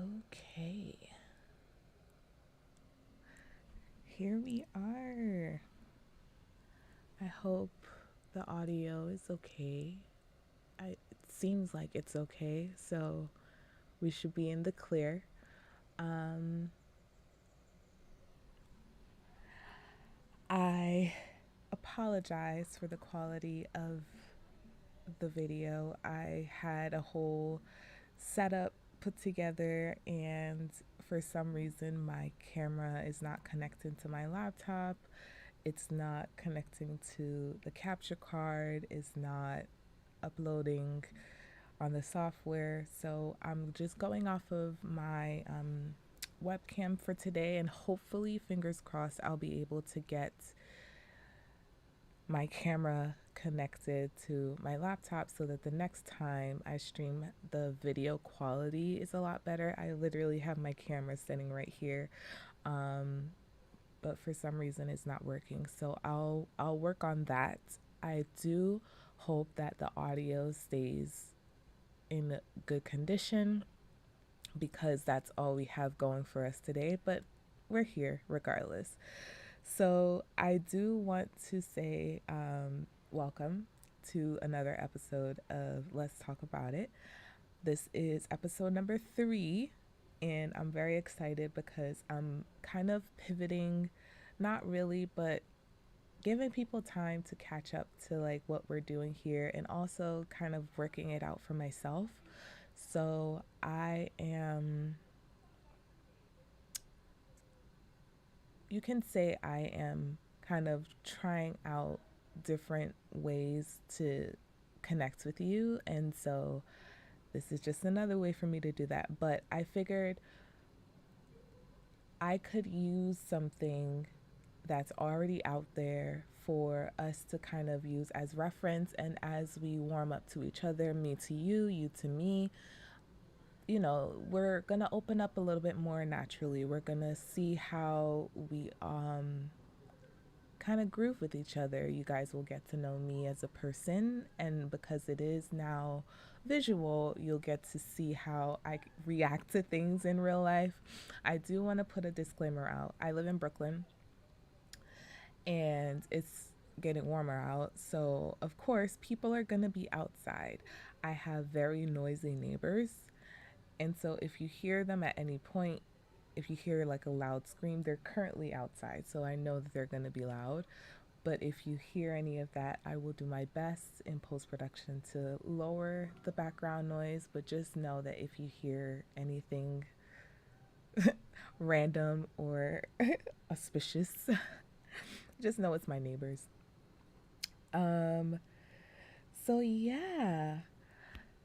Okay, here we are. I hope the audio is okay. It seems like it's okay, so we should be in the clear. Um, I apologize for the quality of the video. I had a whole setup put together, and for some reason, my camera is not connecting to my laptop. It's not connecting to the capture card, it's not uploading on the software. So I'm just going off of my webcam for today, and hopefully, fingers crossed, I'll be able to get my camera connected to my laptop so that the next time I stream, the video quality is a lot better. I literally have my camera sitting right here. Um, but for some reason it's not working. So I'll work on that. I do hope that the audio stays in good condition because that's all we have going for us today, but we're here regardless. So I do want to say welcome to another episode of Let's Talk About It. This is episode number 3, and I'm very excited because I'm kind of pivoting, not really, but giving people time to catch up to like what we're doing here and also kind of working it out for myself. So you can say I am kind of trying out different ways to connect with you. And so this is just another way for me to do that. But I figured I could use something that's already out there for us to kind of use as reference, and as we warm up to each other, me to you, you to me, we're going to open up a little bit more naturally. We're going to see how we kind of groove with each other. You guys will get to know me as a person, and because it is now visual, you'll get to see how I react to things in real life. I do want to put a disclaimer out. I live in Brooklyn, and it's getting warmer out. So, of course, people are going to be outside. I have very noisy neighbors. And so, if you hear them at any point, if you hear like a loud scream, they're currently outside. So, I know that they're going to be loud. But if you hear any of that, I will do my best in post production to lower the background noise. But just know that if you hear anything random or auspicious, just know it's my neighbors. Um, So, yeah,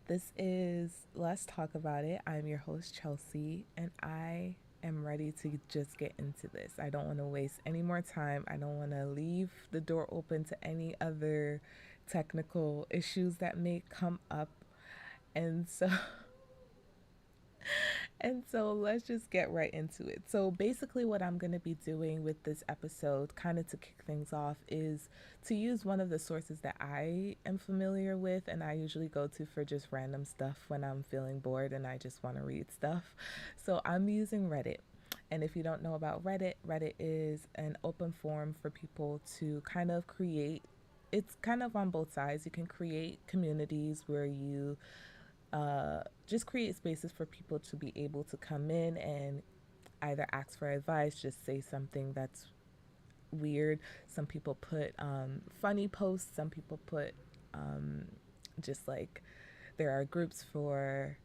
this is Let's Talk About It. I'm your host, Chelsea, and I am ready to just get into this. I don't want to waste any more time. I don't want to leave the door open to any other technical issues that may come up. And so, And so let's just get right into it. So, basically, what I'm going to be doing with this episode, kind of to kick things off, is to use one of the sources that I am familiar with and I usually go to for just random stuff when I'm feeling bored and I just want to read stuff. So, I'm using Reddit. And if you don't know about Reddit, Reddit is an open forum for people to kind of create. It's kind of on both sides. You can create communities where you just create spaces for people to be able to come in and either ask for advice, just say something that's weird. Some people put funny posts, some people put um, just like there are groups for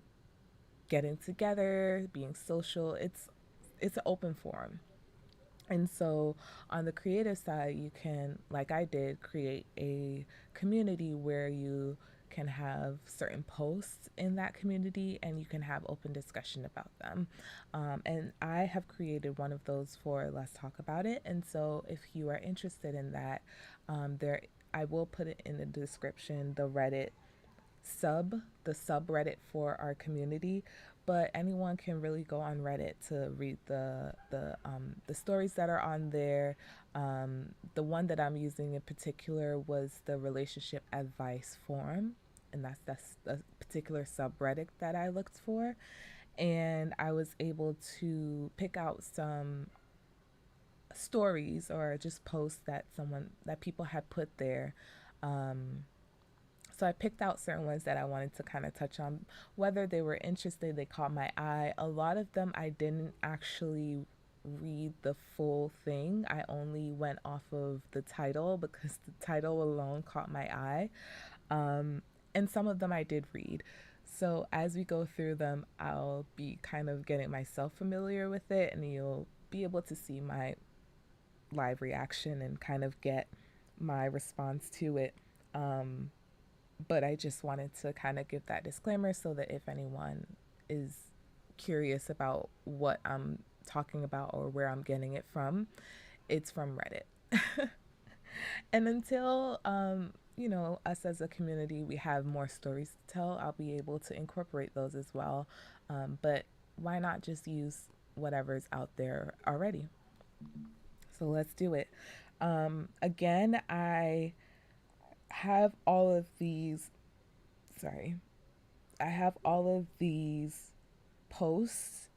getting together, being social. It's an open forum. And so on the creative side, you can, like I did, create a community where you can have certain posts in that community and you can have open discussion about them. And I have created one of those for Let's Talk About It. And so if you are interested in that, there I will put it in the description, the subreddit for our community, but anyone can really go on Reddit to read the stories that are on there. The one that I'm using in particular was the relationship advice forum, and that's the particular subreddit that I looked for. and I was able to pick out some stories or just posts that people had put there. Um, so I picked out certain ones that I wanted to kind of touch on, whether they were interesting, they caught my eye. A lot of them I didn't actually read the full thing. I only went off of the title because the title alone caught my eye. Um, and some of them I did read. So as we go through them, I'll be kind of getting myself familiar with it, and you'll be able to see my live reaction and kind of get my response to it. Um, but I just wanted to kind of give that disclaimer so that if anyone is curious about what I'm talking about or where I'm getting it from, it's from Reddit. And until, us as a community, we have more stories to tell, I'll be able to incorporate those as well. But why not just use whatever's out there already? So let's do it. Again, I have all of these, sorry, I have all of these posts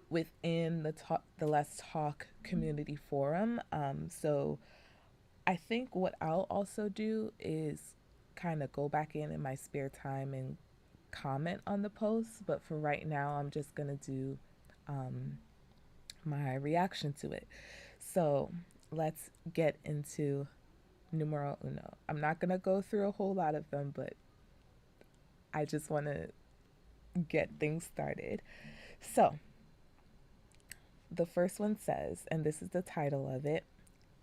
within the Let's Talk community forum. So I think what I'll also do is kind of go back in my spare time and comment on the posts. But for right now, I'm just going to do um, my reaction to it. So let's get into numero uno. I'm not going to go through a whole lot of them, but I just want to get things started. So the first one says, and this is the title of it,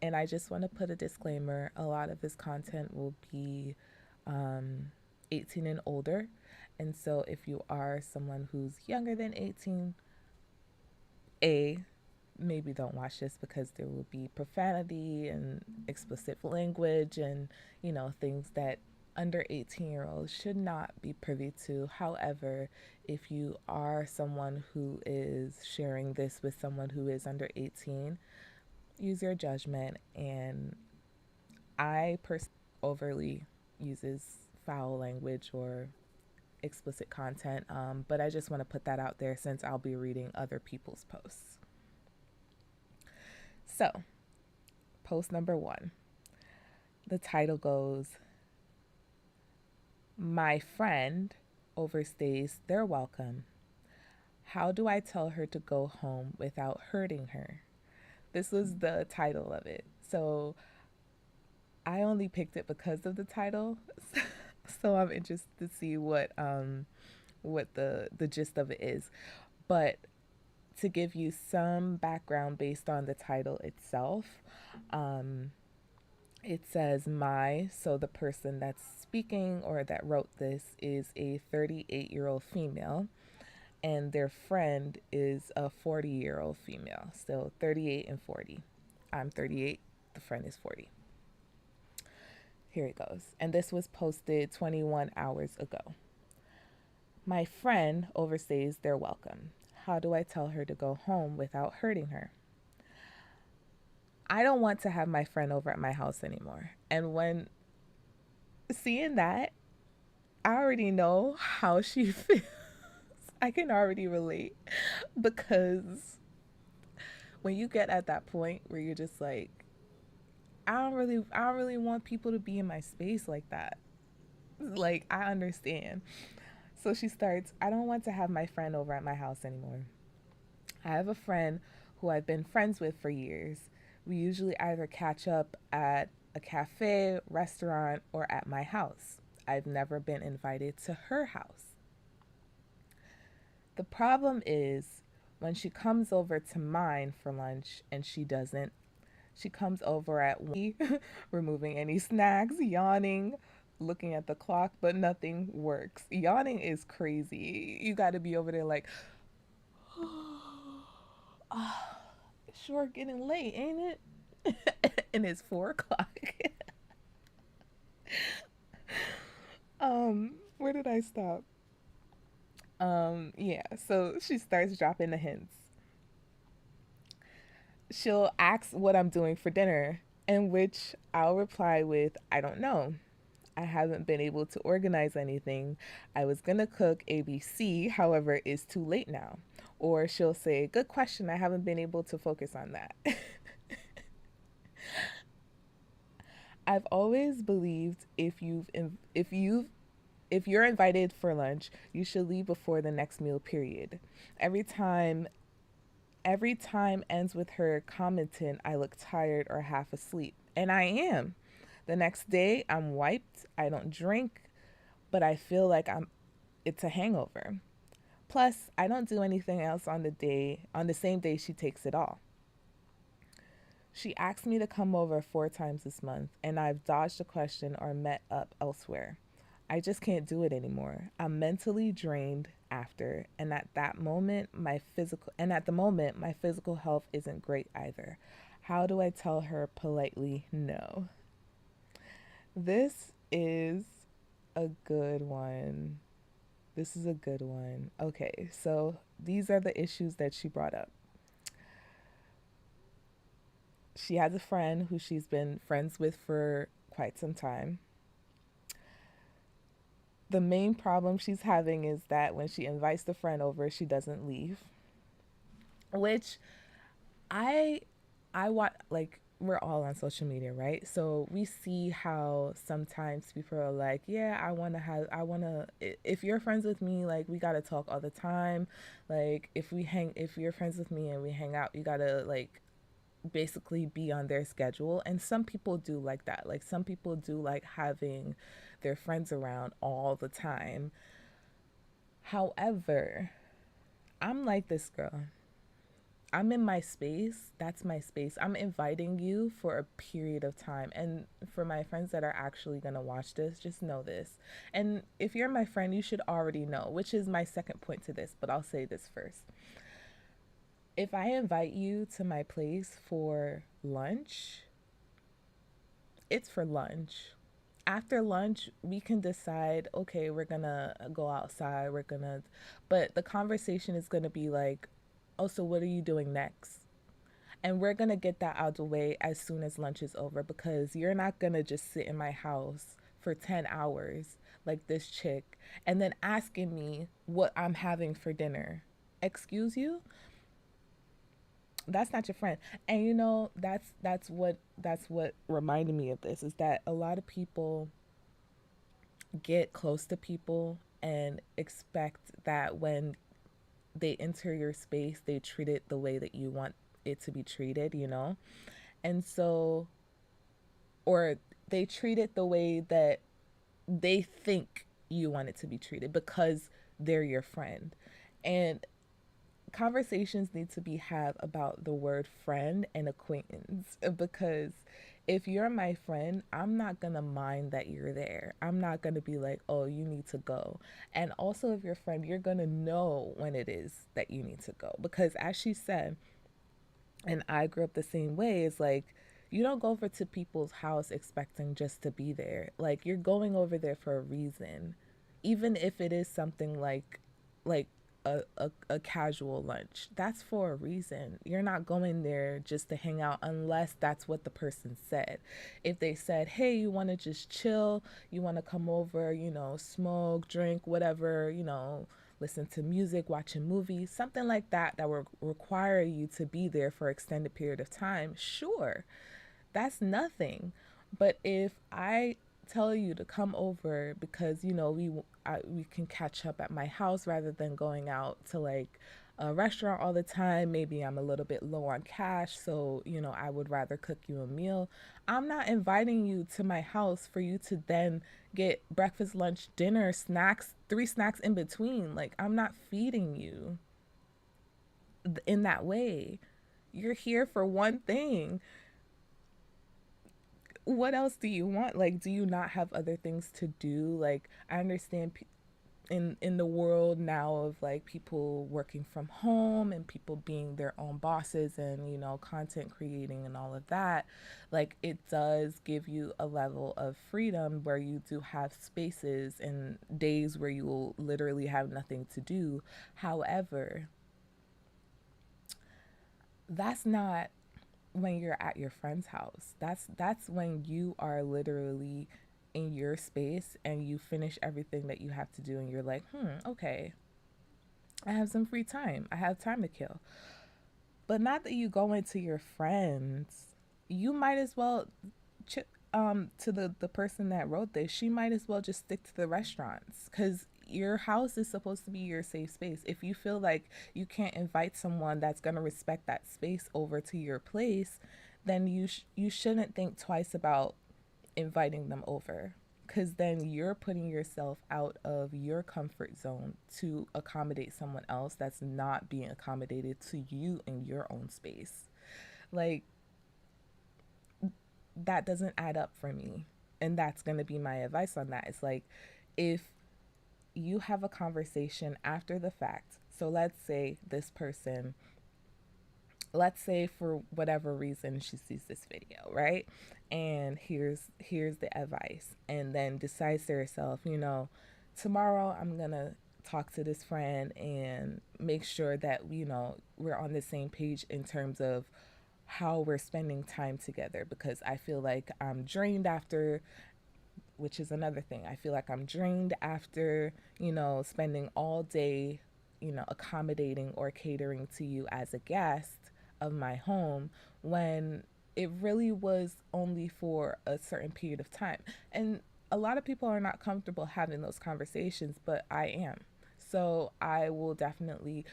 and I just want to put a disclaimer, a lot of this content will be 18 and older. And so if you are someone who's younger than 18, maybe don't watch this because there will be profanity and explicit language and, things that under 18-year-olds should not be privy to. However, if you are someone who is sharing this with someone who is under 18, use your judgment. And I personally overly uses foul language or explicit content, but I just want to put that out there since I'll be reading other people's posts. So, post number 1. The title goes, "My friend overstays their welcome. How do I tell her to go home without hurting her?" This was the title of it. So I only picked it because of the title. So I'm interested to see what the gist of it is. But to give you some background based on the title itself, it says so the person that's speaking or that wrote this is a 38-year-old female, and their friend is a 40-year-old female. So 38 and 40. I'm 38, the friend is 40. Here it goes. And this was posted 21 hours ago. "My friend overstays their welcome. How do I tell her to go home without hurting her?" I don't want to have my friend over at my house anymore. And when seeing that, I already know how she feels. I can already relate, because when you get at that point where you're just like, I don't really want people to be in my space like that. Like, I understand. So she starts, "I don't want to have my friend over at my house anymore. I have a friend who I've been friends with for years. We usually either catch up at a cafe, restaurant, or at my house. I've never been invited to her house. The problem is when she comes over to mine for lunch and she doesn't. She comes over at 1, removing any snacks, yawning, looking at the clock, but nothing works. Yawning is crazy. You got to be over there like, oh, sure getting late, ain't it?" And it's 4 o'clock. Where did I stop? Yeah, so she starts dropping the hints. She'll ask what I'm doing for dinner, in which I'll reply with, "I don't know. I haven't been able to organize anything. I was going to cook ABC, however, it's too late now. Or she'll say, good question, I haven't been able to focus on that. I've always believed if you're invited for lunch, you should leave before the next meal period. Every time every time ends with her commenting I look tired or half asleep, and I am. The next day I'm wiped, I don't drink, but I feel like I'm it's a hangover. Plus, I don't do anything else on the same day she takes it all. She asked me to come over 4 times this month, and I've dodged the question or met up elsewhere. I just can't do it anymore. I'm mentally drained after, and at the moment my physical health isn't great either. How do I tell her politely no? This is a good one. This is a good one. Okay, so these are the issues that she brought up. She has a friend who she's been friends with for quite some time. The main problem she's having is that when she invites the friend over, she doesn't leave, which I I watch, like, we're all on social media, right? So we see how sometimes people are like, "Yeah, I want to if you're friends with me, like we got to talk all the time. Like if you're friends with me and we hang out, you got to like basically be on their schedule." And some people do like that. Like some people do like having their friends around all the time. However, I'm like this girl. I'm in my space. That's my space. I'm inviting you for a period of time. And for my friends that are actually going to watch this, just know this. And if you're my friend, you should already know, which is my second point to this, but I'll say this first. If I invite you to my place for lunch, it's for lunch. After lunch, we can decide, okay, we're going to go outside. But the conversation is going to be like, oh, so what are you doing next? And we're going to get that out of the way as soon as lunch is over, because you're not going to just sit in my house for 10 hours like this chick and then asking me what I'm having for dinner. Excuse you? That's not your friend. And you know, that's what reminded me of this, is that a lot of people get close to people and expect that when they enter your space, they treat it the way that you want it to be treated, you know? And so, or they treat it the way that they think you want it to be treated because they're your friend. And conversations need to be had about the word friend and acquaintance, because if you're my friend, I'm not going to mind that you're there. I'm not going to be like, oh, you need to go. And also, if you're a friend, you're going to know when it is that you need to go. Because as she said, and I grew up the same way, is like, you don't go over to people's house expecting just to be there. Like, you're going over there for a reason. Even if it is something like a casual lunch, that's for a reason. You're not going there just to hang out unless that's what the person said. If they said, hey, you want to just chill, you want to come over, you know, smoke, drink, whatever, you know, listen to music, watch a movie, something like that, that will require you to be there for an extended period of time, sure, that's nothing. But if I tell you to come over because you know we can catch up at my house rather than going out to like a restaurant all the time, maybe I'm a little bit low on cash, so you know I would rather cook you a meal. I'm not inviting you to my house for you to then get breakfast, lunch, dinner, snacks, 3 snacks in between. Like, I'm not feeding you in that way. You're here for one thing. What else do you want? Like, do you not have other things to do? Like, I understand in the world now of like people working from home and people being their own bosses and you know content creating and all of that, like it does give you a level of freedom where you do have spaces and days where you will literally have nothing to do. However, that's not when you're at your friend's house. That's when you are literally in your space and you finish everything that you have to do and you're like, okay, I have some free time. I have time to kill. But not that you go into your friends. You might as well, to the person that wrote this, she might as well just stick to the restaurants because your house is supposed to be your safe space. If you feel like you can't invite someone that's going to respect that space over to your place, then you shouldn't think twice about inviting them over, because then you're putting yourself out of your comfort zone to accommodate someone else that's not being accommodated to you in your own space. Like, that doesn't add up for me. And that's going to be my advice on that. It's like, if you have a conversation after the fact, so let's say this person, let's say for whatever reason she sees this video, right? And here's the advice, and then decides to herself, tomorrow I'm going to talk to this friend and make sure that we're on the same page in terms of how we're spending time together, because I feel like I'm drained after, which is another thing. I feel like I'm drained after, spending all day, accommodating or catering to you as a guest of my home, when it really was only for a certain period of time. And a lot of people are not comfortable having those conversations, but I am. So I will definitely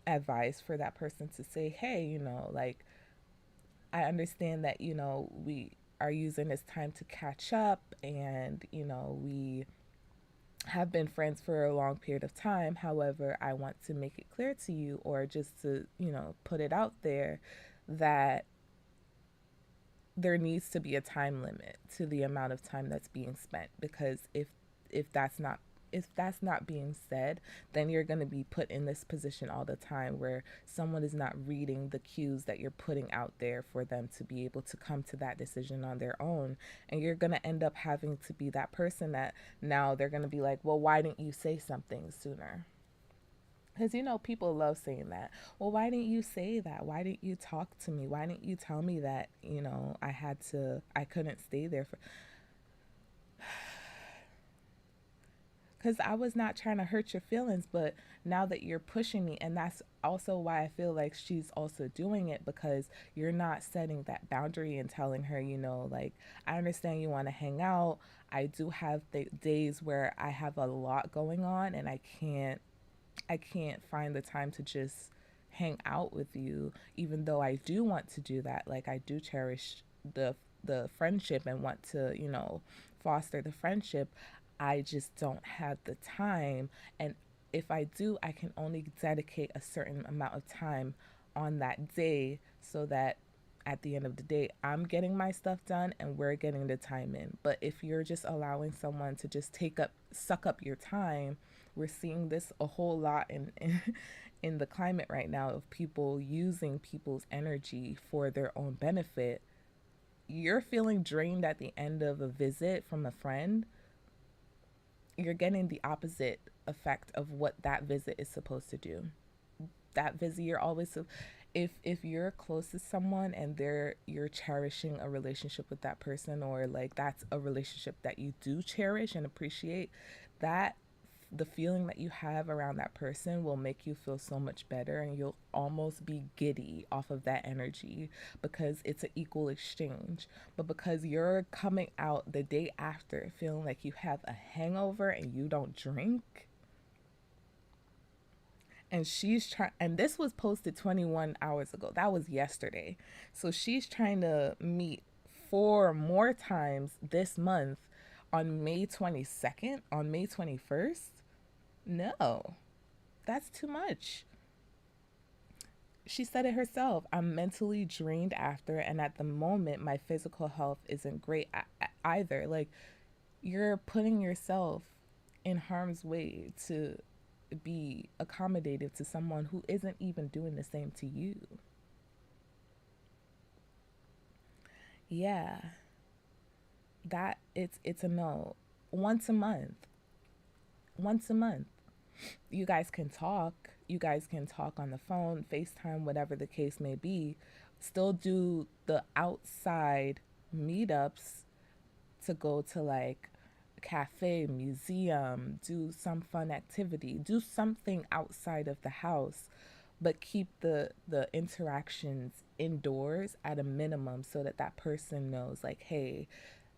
advise for that person to say, hey, like, I understand that, we are using this time to catch up, and, we have been friends for a long period of time. However, I want to make it clear to you, or just to, put it out there, that there needs to be a time limit to the amount of time that's being spent, because if that's not if that's not being said, then you're going to be put in this position all the time where someone is not reading the cues that you're putting out there for them to be able to come to that decision on their own. And you're going to end up having to be that person that now they're going to be like, well, why didn't you say something sooner? Because, people love saying that. Well, why didn't you say that? Why didn't you talk to me? Why didn't you tell me that, I couldn't stay there for. Because I was not trying to hurt your feelings, but now that you're pushing me, and that's also why I feel like she's also doing it, because you're not setting that boundary and telling her, like, I understand you want to hang out. I do have the days where I have a lot going on and I can't find the time to just hang out with you, even though I do want to do that. Like, I do cherish the friendship and want to, foster the friendship. I just don't have the time. And if I do, I can only dedicate a certain amount of time on that day, so that at the end of the day, I'm getting my stuff done and we're getting the time in. But if you're just allowing someone to just suck up your time, we're seeing this a whole lot in the climate right now, of people using people's energy for their own benefit. You're feeling drained at the end of a visit from a friend. You're getting the opposite effect of what that visit is supposed to do. That visit, you're always, if you're close to someone and you're cherishing a relationship with that person, or like that's a relationship that you do cherish and appreciate, that the feeling that you have around that person will make you feel so much better, and you'll almost be giddy off of that energy, because it's an equal exchange. But because you're coming out the day after feeling like you have a hangover and you don't drink, and she's trying, and this was posted 21 hours ago, that was yesterday, so she's trying to meet 4 more times this month, on May 22nd, on May 21st. No, that's too much. She said it herself. I'm mentally drained after, and at the moment, my physical health isn't great either. Like, you're putting yourself in harm's way to be accommodative to someone who isn't even doing the same to you. Yeah, that it's a no. Once a month. Once a month. You guys can talk. You guys can talk on the phone, FaceTime, whatever the case may be. Still do the outside meetups to go to like a cafe, museum, do some fun activity, do something outside of the house, but keep the interactions indoors at a minimum so that that person knows like, hey,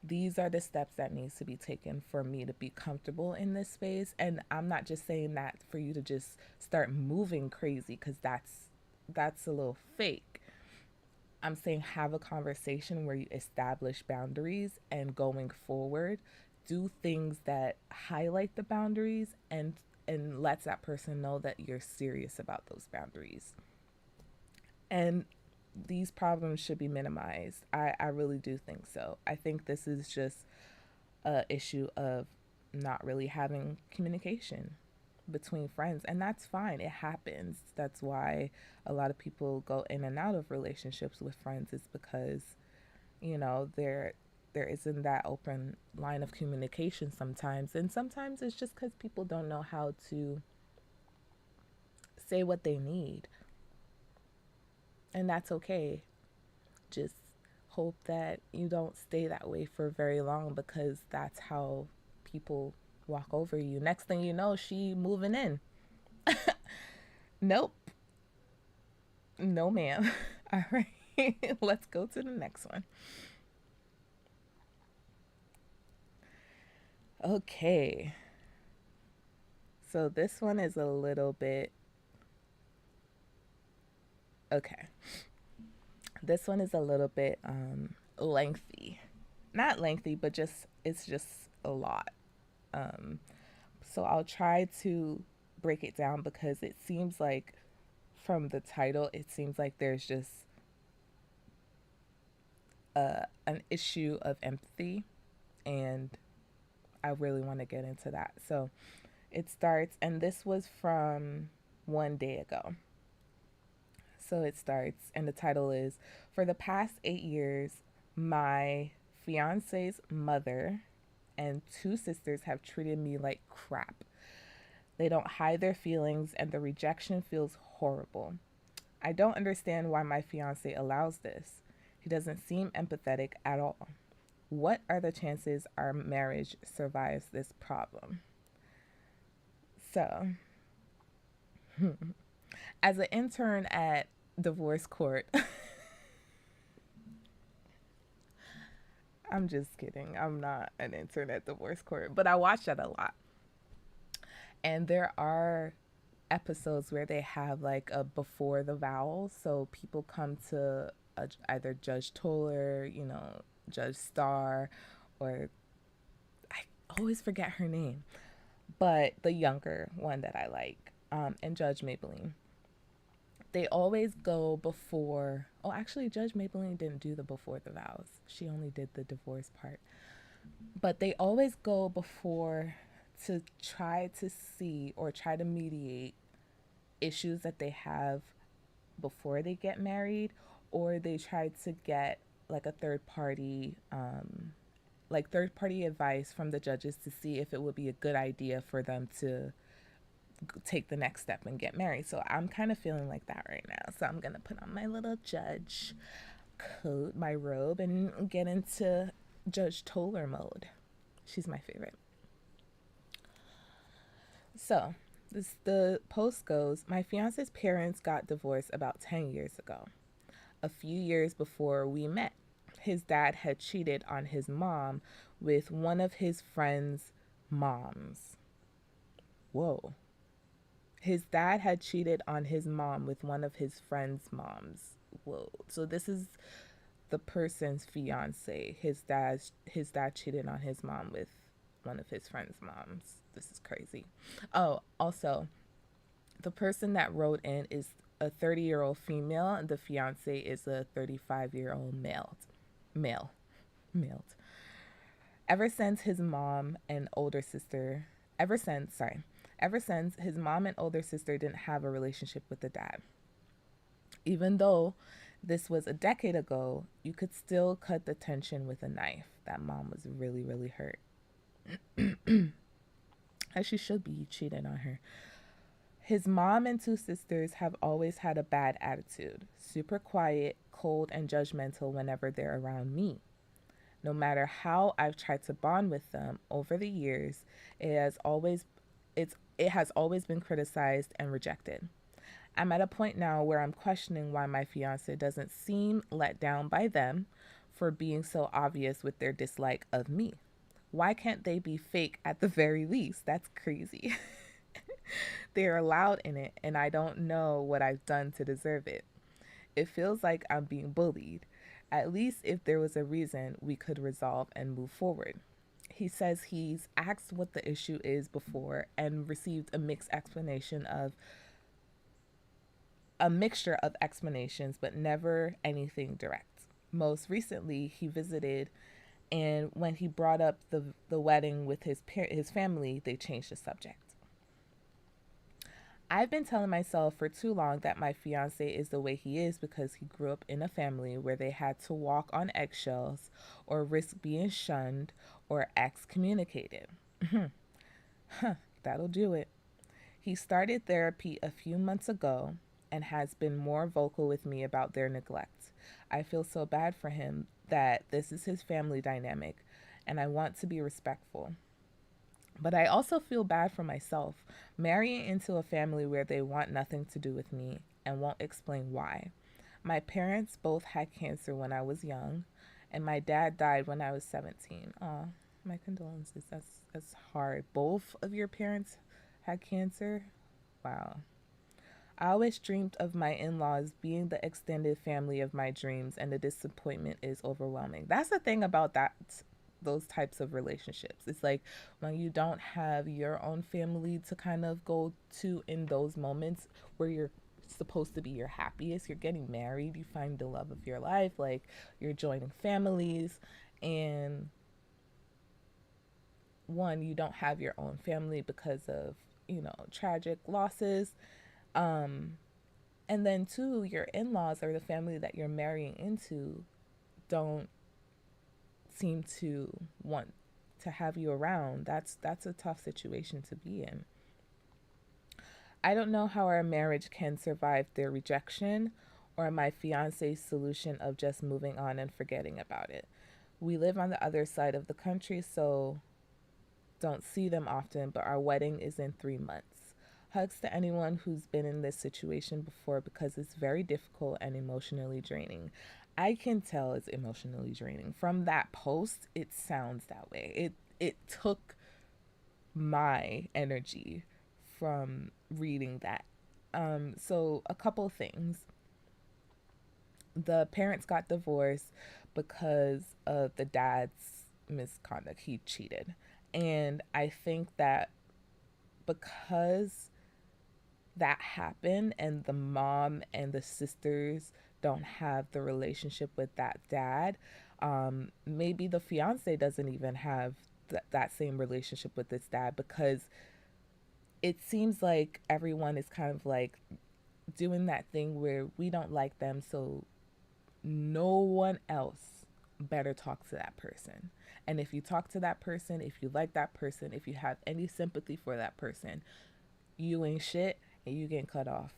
these are the steps that needs to be taken for me to be comfortable in this space. And I'm not just saying that for you to just start moving crazy, because that's a little fake. I'm saying have a conversation where you establish boundaries, and going forward, do things that highlight the boundaries and lets that person know that you're serious about those boundaries. And these problems should be minimized. I really do think so. I think this is just a issue of not really having communication between friends, and that's fine. It happens. That's why a lot of people go in and out of relationships with friends, is because there isn't that open line of communication sometimes, and sometimes it's just because people don't know how to say what they need, and that's okay. Just hope that you don't stay that way for very long, because that's how people walk over you. Next thing you know, she moving in. Nope. No, ma'am. All right. Let's go to the next one. Okay. So this one is a little bit. Okay. This one is a little bit lengthy. Not lengthy, but just it's just a lot. Um, so I'll try to break it down, because it seems like from the title, it seems like there's just an issue of empathy, and I really want to get into that. So it starts, and this was from one day ago. So it starts, and the title is, for the past 8 years, my fiance's mother and two sisters have treated me like crap. They don't hide their feelings, and the rejection feels horrible. I don't understand why my fiance allows this. He doesn't seem empathetic at all. What are the chances our marriage survives this problem? So, as an intern at divorce court, I'm just kidding. I'm not an intern at divorce court, but I watch that a lot. And there are episodes where they have like a before the vows. So people come to either Judge Toller, Judge Star, or I always forget her name, but the younger one that I like, and Judge Maybelline. They always go before. Oh, actually, Judge Maybelline didn't do the before the vows. She only did the divorce part. But they always go before to try to see or try to mediate issues that they have before they get married, or they try to get like a third party advice from the judges to see if it would be a good idea for them to take the next step and get married. So I'm kind of feeling like that right now. So I'm gonna put on my little judge coat, my robe, and get into Judge Toller mode. She's my favorite. So the post goes, my fiance's parents got divorced about 10 years ago, a few years before we met. His dad had cheated on his mom with one of his friend's moms. Whoa. His dad had cheated on his mom with one of his friend's moms. Whoa. So this is the person's fiance. His dad cheated on his mom with one of his friend's moms. This is crazy. Oh, also, the person that wrote in is a 30-year-old female, and the fiance is a 35-year-old male. Male. Male. Ever since his mom and older sister, ever since his mom and older sister didn't have a relationship with the dad. Even though this was a decade ago, you could still cut the tension with a knife. That mom was really, really hurt. As she should be. You cheated on her. His mom and two sisters have always had a bad attitude, super quiet, cold, and judgmental whenever they're around me. No matter how I've tried to bond with them over the years, it has always it has always been criticized and rejected. I'm at a point now where I'm questioning why my fiance doesn't seem let down by them for being so obvious with their dislike of me. Why can't they be fake at the very least? That's crazy. They're allowed in it, and I don't know what I've done to deserve it. It feels like I'm being bullied. At least if there was a reason, we could resolve and move forward. He says he's asked what the issue is before and received a mixture of explanations, but never anything direct. Most recently, he visited, and when he brought up the wedding with his family, they changed the subject. I've been telling myself for too long that my fiance is the way he is because he grew up in a family where they had to walk on eggshells or risk being shunned or excommunicated. That'll do it. He started therapy a few months ago and has been more vocal with me about their neglect. I feel so bad for him that this is his family dynamic, and I want to be respectful. But I also feel bad for myself, marrying into a family where they want nothing to do with me and won't explain why. My parents both had cancer when I was young, and my dad died when I was 17. Oh, my condolences. That's hard. Both of your parents had cancer? Wow. I always dreamed of my in laws being the extended family of my dreams, and the disappointment is overwhelming. That's the thing about those types of relationships. It's like when you don't have your own family to kind of go to in those moments where you're supposed to be your happiest. You're getting married, you find the love of your life, like you're joining families, and one, you don't have your own family because of, tragic losses. Um, and then two, your in laws or the family that you're marrying into don't seem to want to have you around. That's a tough situation to be in. I don't know how our marriage can survive their rejection or my fiance's solution of just moving on and forgetting about it. We live on the other side of the country, so don't see them often, but our wedding is in 3 months. Hugs to anyone who's been in this situation before because it's very difficult and emotionally draining. I can tell it's emotionally draining. From that post, it sounds that way. It took my energy from reading that. So a couple things. The parents got divorced because of the dad's misconduct. He cheated. And I think that because that happened and the mom and the sisters don't have the relationship with that dad, maybe the fiance doesn't even have that same relationship with this dad because it seems like everyone is kind of like doing that thing where we don't like them, so no one else better talk to that person. And if you talk to that person, if you like that person, if you have any sympathy for that person, you ain't shit and you get cut off.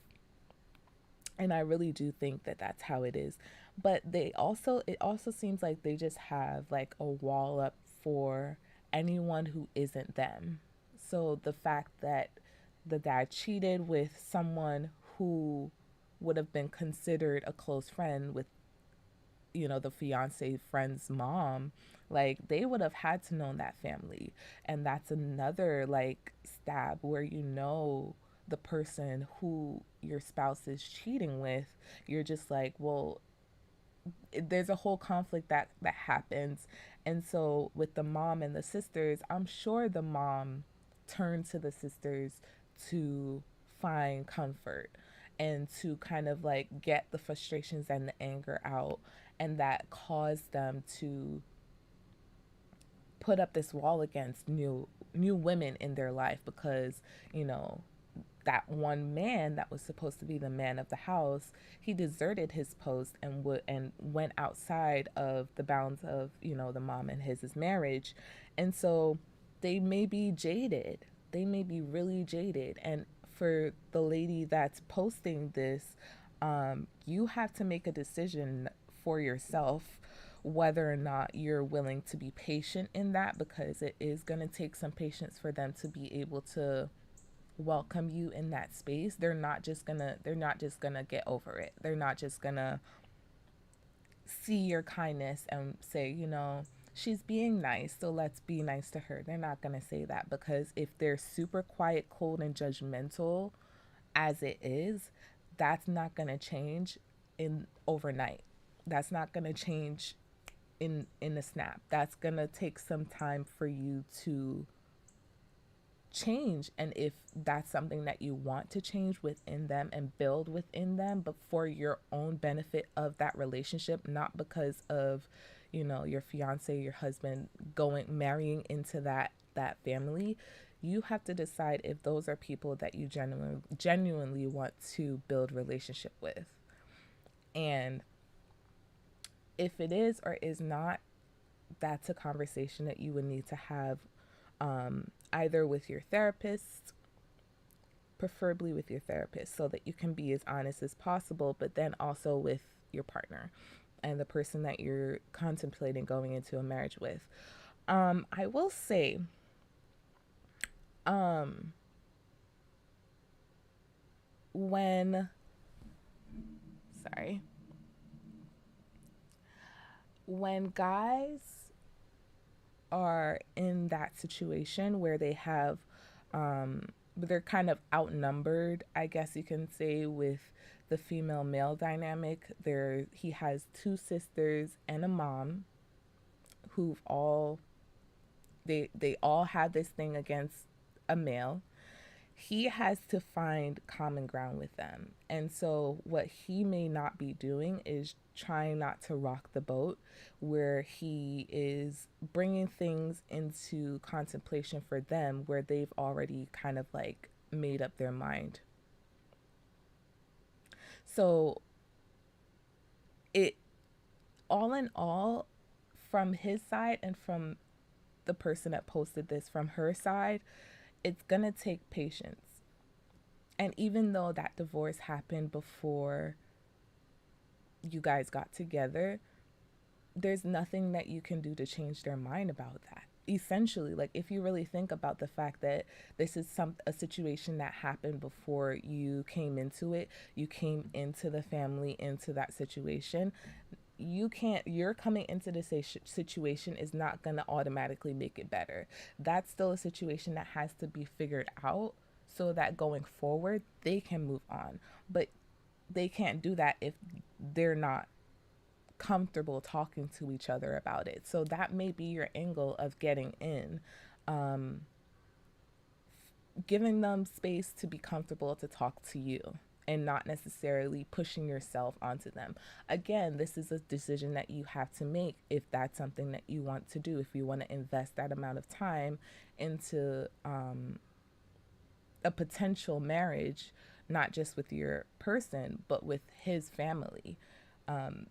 And I really do think that that's how it is. But it also seems like they just have like a wall up for anyone who isn't them. So the fact that the dad cheated with someone who would have been considered a close friend with, the fiance friend's mom, like they would have had to know that family. And that's another like stab where the person who your spouse is cheating with, you're just like, well, there's a whole conflict that happens. And so with the mom and the sisters, I'm sure the mom turned to the sisters to find comfort and to kind of like get the frustrations and the anger out, and that caused them to put up this wall against new women in their life because, that one man that was supposed to be the man of the house, he deserted his post and went outside of the bounds of, the mom and his marriage. And so they may be jaded. They may be really jaded. And for the lady that's posting this, you have to make a decision for yourself whether or not you're willing to be patient in that, because it is going to take some patience for them to be able to welcome you in that space. They're not just gonna get over it. They're not just gonna see your kindness and say, she's being nice, so let's be nice to her. They're not gonna say that, because if they're super quiet, cold, and judgmental as it is, that's not gonna change in overnight. That's not gonna change in a snap. That's gonna take some time for you to change, and if that's something that you want to change within them and build within them, but for your own benefit of that relationship, not because of your fiance, your husband going marrying into that family, you have to decide if those are people that you genuinely want to build relationship with. And if it is or is not, that's a conversation that you would need to have, either with your therapist, preferably with your therapist, so that you can be as honest as possible, but then also with your partner and the person that you're contemplating going into a marriage with. I will say, um, when, sorry, when guys are in that situation where they're kind of outnumbered, I guess you can say, with the female male dynamic. He has two sisters and a mom who've all they all have this thing against a male. He has to find common ground with them. And so what he may not be doing is trying not to rock the boat, where he is bringing things into contemplation for them where they've already kind of like made up their mind. So it all in all, from his side and from the person that posted this from her side, it's going to take patience. And even though that divorce happened before you guys got together, there's nothing that you can do to change their mind about that. Essentially, like, if you really think about the fact that this is a situation that happened before you came into it, you came into the family, into that situation, you're coming into this situation is not going to automatically make it better. That's still a situation that has to be figured out, so that going forward they can move on. But they can't do that if they're not comfortable talking to each other about it. So that may be your angle of getting in, um, giving them space to be comfortable to talk to you and not necessarily pushing yourself onto them. Again, this is a decision that you have to make if that's something that you want to do, if you want to invest that amount of time into a potential marriage, not just with your person, but with his family.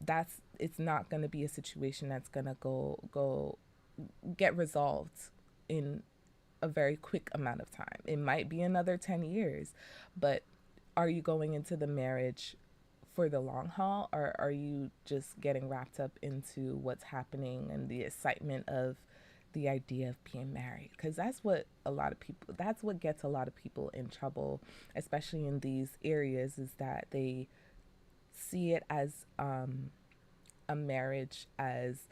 That's It's not going to be a situation that's going to go get resolved in a very quick amount of time. It might be another 10 years, but are you going into the marriage for the long haul, or are you just getting wrapped up into what's happening and the excitement of the idea of being married? Because that's what gets a lot of people in trouble, especially in these areas, is that they see it as a marriage as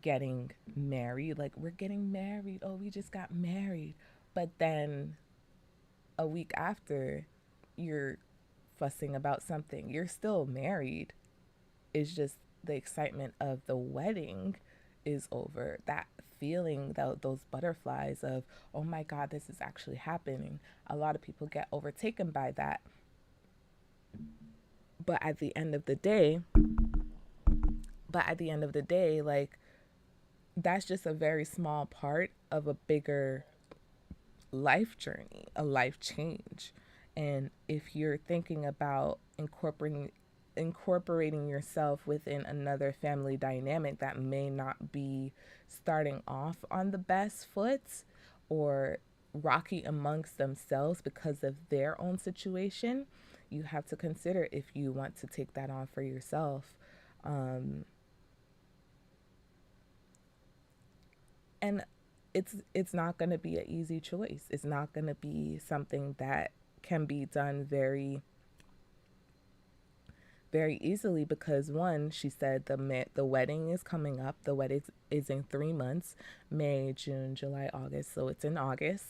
getting married. Like, we're getting married. Oh, we just got married. But then a week after, you're fussing about something. You're still married. It's just the excitement of the wedding is over. That feeling, those butterflies of, oh my God, this is actually happening. A lot of people get overtaken by that. But at the end of the day, like, that's just a very small part of a bigger life journey, a life change. And if you're thinking about incorporating yourself within another family dynamic that may not be starting off on the best foot, or rocky amongst themselves because of their own situation, you have to consider if you want to take that on for yourself. And it's not going to be an easy choice. It's not going to be something that can be done very easily because one, she said the wedding is coming up. The wedding is in 3 months: May, June, July, August. So it's in August.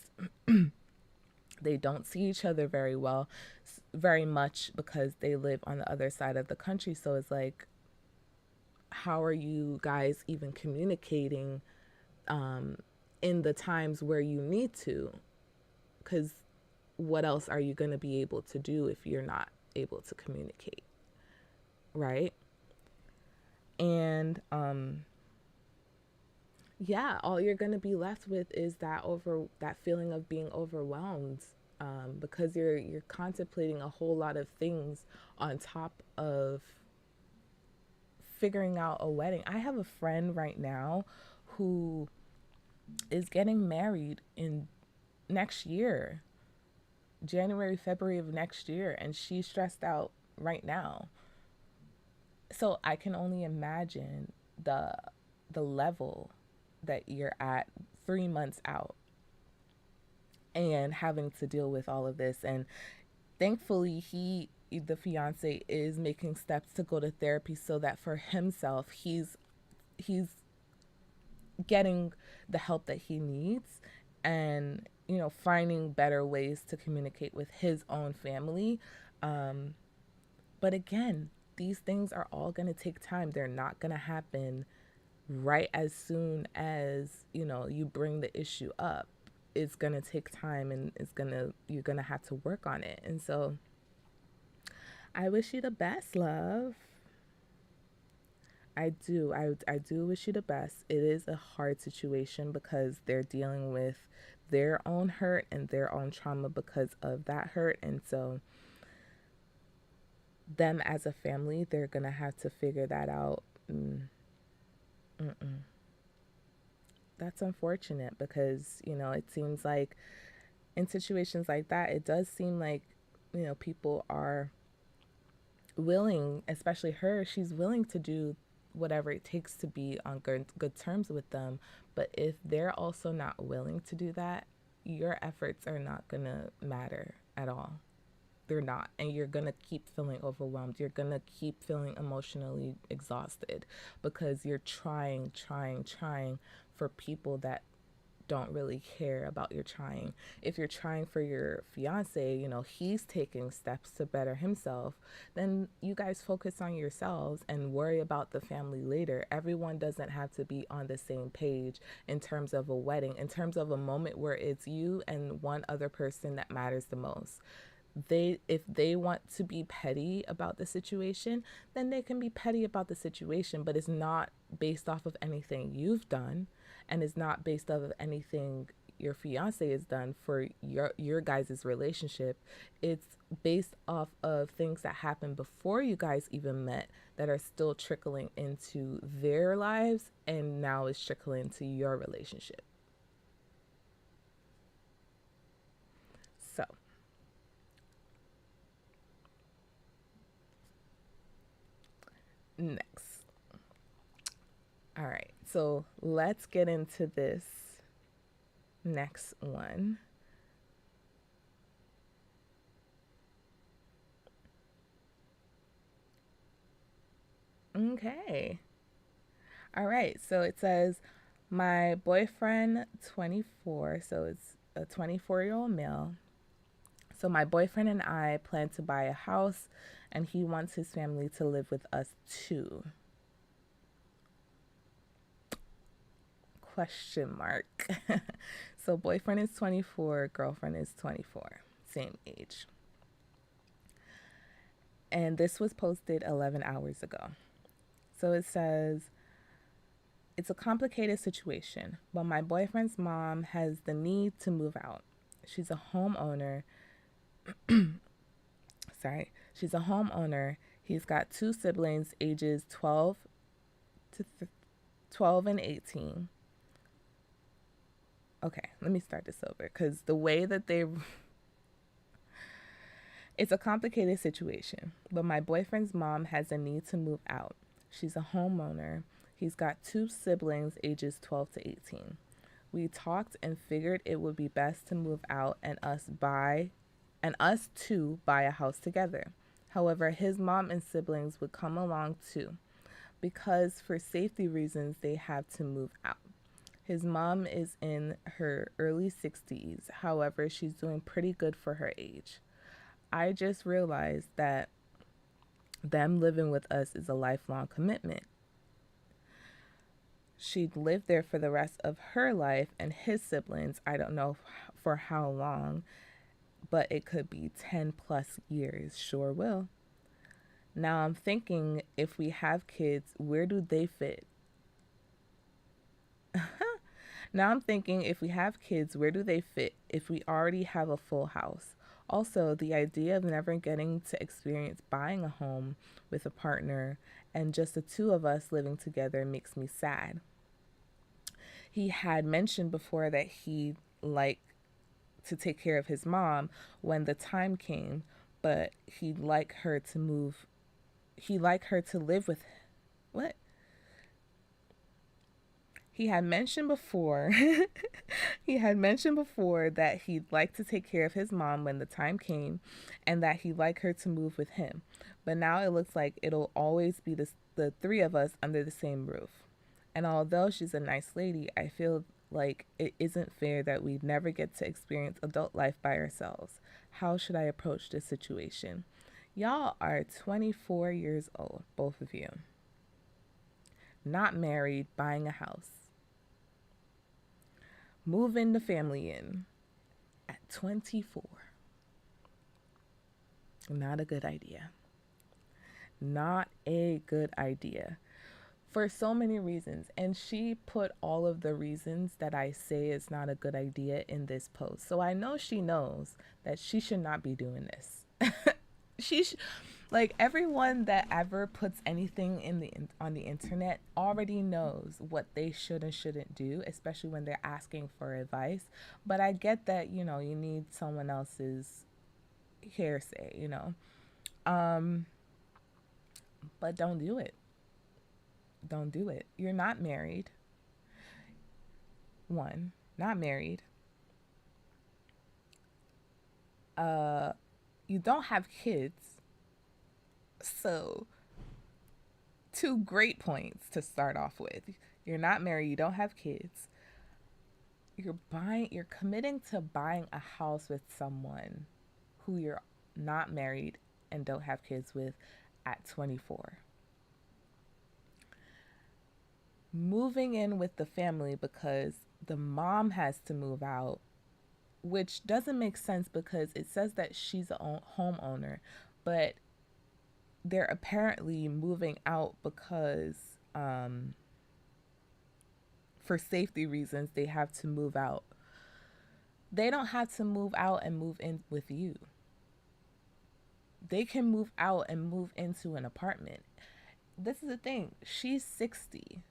They don't see each other very much because they live on the other side of the country. So it's like, how are you guys even communicating in the times where you need to? Because what else are you going to be able to do if you're not able to communicate, right? And yeah, all you're going to be left with is that feeling of being overwhelmed, because you're contemplating a whole lot of things on top of figuring out a wedding. I have a friend right now who is getting married in next year, January, February of next year, and she's stressed out right now. So I can only imagine the level that you're at 3 months out and having to deal with all of this. And thankfully, the fiance, is making steps to go to therapy so that for himself, he's getting the help that he needs, and finding better ways to communicate with his own family. But again, these things are all going to take time. They're not going to happen right as soon as you bring the issue up. It's going to take time, and you're going to have to work on it. And so I wish you the best, love. I do. I do wish you the best. It is a hard situation because they're dealing with their own hurt and their own trauma because of that hurt. And so them as a family, they're going to have to figure that out. That's unfortunate because, it seems like in situations like that, it does seem like, people are willing, especially her, she's willing to do whatever it takes to be on good terms with them. But if they're also not willing to do that, your efforts are not going to matter at all. They're not. And you're going to keep feeling overwhelmed. You're going to keep feeling emotionally exhausted because you're trying for people that don't really care about your trying. If you're trying for your fiance, he's taking steps to better himself, then you guys focus on yourselves and worry about the family later. Everyone doesn't have to be on the same page in terms of a wedding, in terms of a moment where it's you and one other person that matters the most. If they want to be petty about the situation, then they can be petty about the situation, but it's not based off of anything you've done, and it's not based off of anything your fiance has done for your guys' relationship. It's based off of things that happened before you guys even met that are still trickling into their lives, and now is trickling into your relationship. So next. All right. So let's get into this next one. Okay. All right. So it says, my boyfriend, 24, so it's a 24-year-old male. So my boyfriend and I plan to buy a house, and he wants his family to live with us too. Question mark. So boyfriend is 24, girlfriend is 24, same age. And this was posted 11 hours ago. So it says, it's a complicated situation, but my boyfriend's mom has the need to move out. She's a homeowner. She's a homeowner. He's got two siblings, ages 12 and 18. Okay, let me start this over because the way that it's a complicated situation, but my boyfriend's mom has a need to move out. She's a homeowner. He's got two siblings, ages 12 to 18. We talked and figured it would be best to move out and us two buy a house together. However, his mom and siblings would come along too because for safety reasons they have to move out. His mom is in her early 60s. However, she's doing pretty good for her age. I just realized that them living with us is a lifelong commitment. She'd live there for the rest of her life, and his siblings, I don't know for how long, but it could be 10 plus years. Sure will. Now I'm thinking if we have kids, where do they fit? Now I'm thinking if we have kids, where do they fit if we already have a full house? Also, the idea of never getting to experience buying a home with a partner and just the two of us living together makes me sad. He had mentioned before that he liked to take care of his mom when the time came, but he'd like her to live with what? He had mentioned before he had mentioned before that he'd like to take care of his mom when the time came and that he'd like her to move with him. But now it looks like it'll always be the three of us under the same roof. And although she's a nice lady, I feel like it isn't fair that we never get to experience adult life by ourselves. How should I approach this situation? Y'all are 24 years old, both of you. Not married, buying a house. Moving the family in at 24. Not a good idea. Not a good idea. For so many reasons. And she put all of the reasons that I say is not a good idea in this post. So I know she knows that she should not be doing this. Like everyone that ever puts anything on the internet already knows what they should and shouldn't do, especially when they're asking for advice. But I get that, you need someone else's hearsay, but don't do it. Don't do it. You're not married. One, not married. You don't have kids. So, two great points to start off with. You're not married, you don't have kids. You're committing to buying a house with someone who you're not married and don't have kids with at 24. Moving in with the family because the mom has to move out, which doesn't make sense because it says that she's a homeowner, but they're apparently moving out because for safety reasons they have to move out. They don't have to move out and move in with you. They can move out and move into an apartment. This is the thing. She's 60.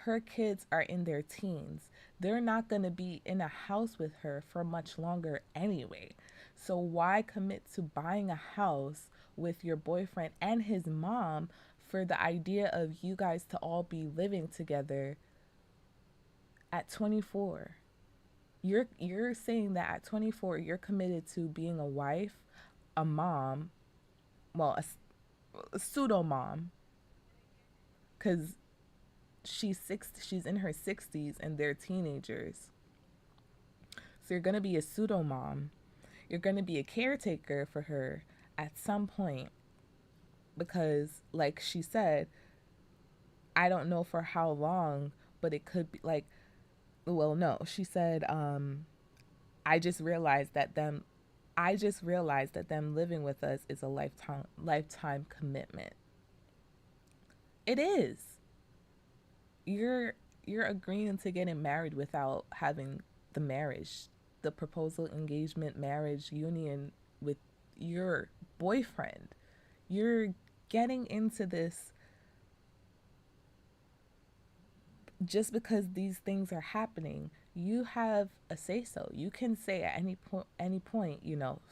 Her kids are in their teens. They're not going to be in a house with her for much longer anyway. So why commit to buying a house with your boyfriend and his mom for the idea of you guys to all be living together at 24? You're saying that at 24 you're committed to being a wife, a mom, well, a pseudo mom, because she's in her 60s and they're teenagers. So you're gonna be a pseudo mom. You're gonna be a caretaker for her at some point because, like she said, I don't know for how long, but it could be like, well, no, she said, I just realized that them living with us is a lifetime commitment. It is. You're agreeing to getting married without having the marriage, the proposal, engagement, marriage, union with your boyfriend. You're getting into this just because these things are happening, you have a say so. You can say at any point,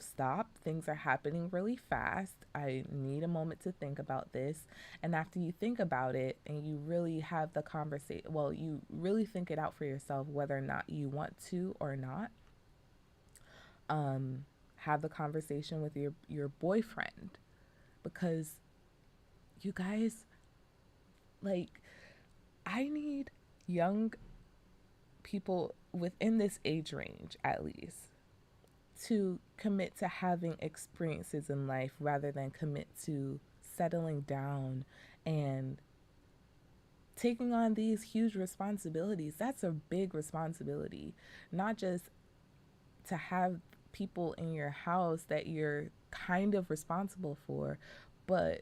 stop. Things are happening really fast. I need a moment to think about this. And after you think about it and you really have the conversation, well, you really think it out for yourself whether or not you want to or not. Um, have the conversation with your boyfriend, because you guys, like, I need young people within this age range, at least, to commit to having experiences in life rather than commit to settling down and taking on these huge responsibilities. That's a big responsibility, not just to have people in your house that you're kind of responsible for, but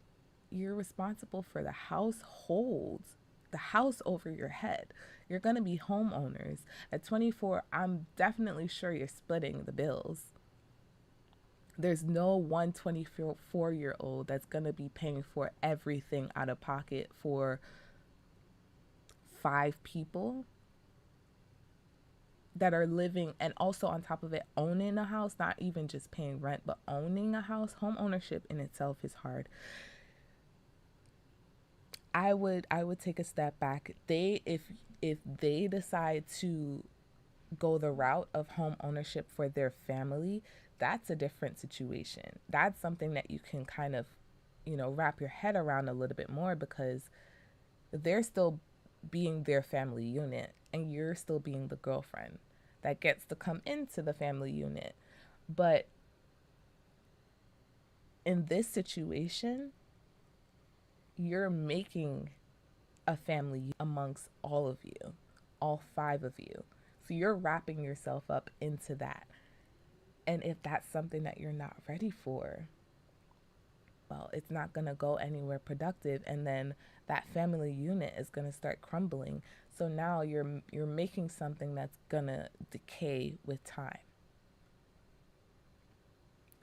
you're responsible for the household, the house over your head. You're going to be homeowners. At 24, I'm definitely sure you're splitting the bills. There's no one 24-year-old that's going to be paying for everything out of pocket for five people that are living, and also on top of it owning a house, not even just paying rent but owning a house. Home ownership in itself is hard. I would take a step back. If they decide to go the route of home ownership for their family, that's a different situation. That's something that you can kind of, wrap your head around a little bit more, because they're still being their family unit and you're still being the girlfriend that gets to come into the family unit. But in this situation, you're making a family amongst all of you, all five of you. So you're wrapping yourself up into that. And if that's something that you're not ready for, well, it's not going to go anywhere productive, and then that family unit is going to start crumbling. So now you're making something that's going to decay with time.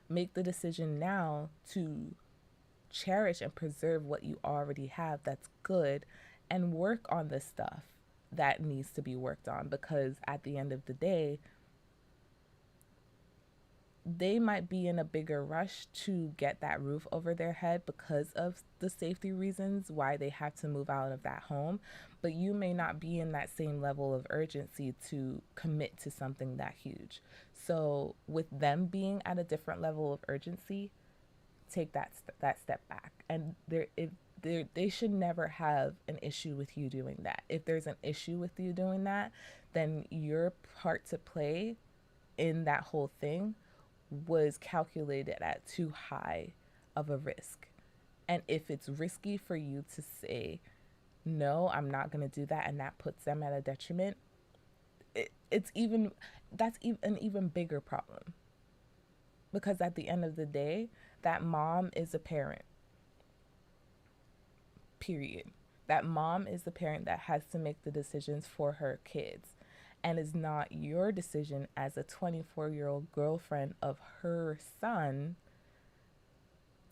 Make the decision now to cherish and preserve what you already have that's good, and work on the stuff that needs to be worked on, because at the end of the day, they might be in a bigger rush to get that roof over their head because of the safety reasons why they have to move out of that home. But you may not be in that same level of urgency to commit to something that huge. So with them being at a different level of urgency, take that step back. And they should never have an issue with you doing that. If there's an issue with you doing that, then your part to play in that whole thing was calculated at too high of a risk. And if it's risky for you to say, no, I'm not going to do that, and that puts them at a detriment, it's even, that's an even bigger problem. Because at the end of the day, that mom is a parent, period. That mom is the parent that has to make the decisions for her kids. And it's not your decision as a 24-year-old girlfriend of her son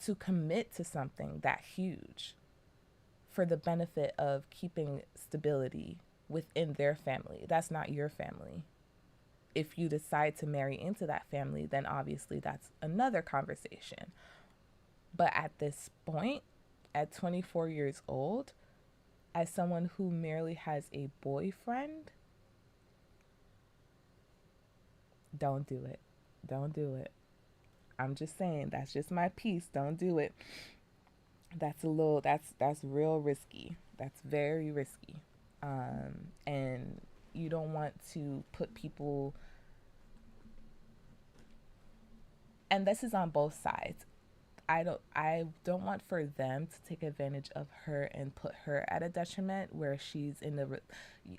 to commit to something that huge for the benefit of keeping stability within their family. That's not your family. If you decide to marry into that family, then obviously that's another conversation. But at this point, at 24 years old, as someone who merely has a boyfriend, don't do it. Don't do it. I'm just saying, that's just my piece. Don't do it. That's real risky. That's very risky. And you don't want to put people, and this is on both sides. I don't want for them to take advantage of her and put her at a detriment where she's in the,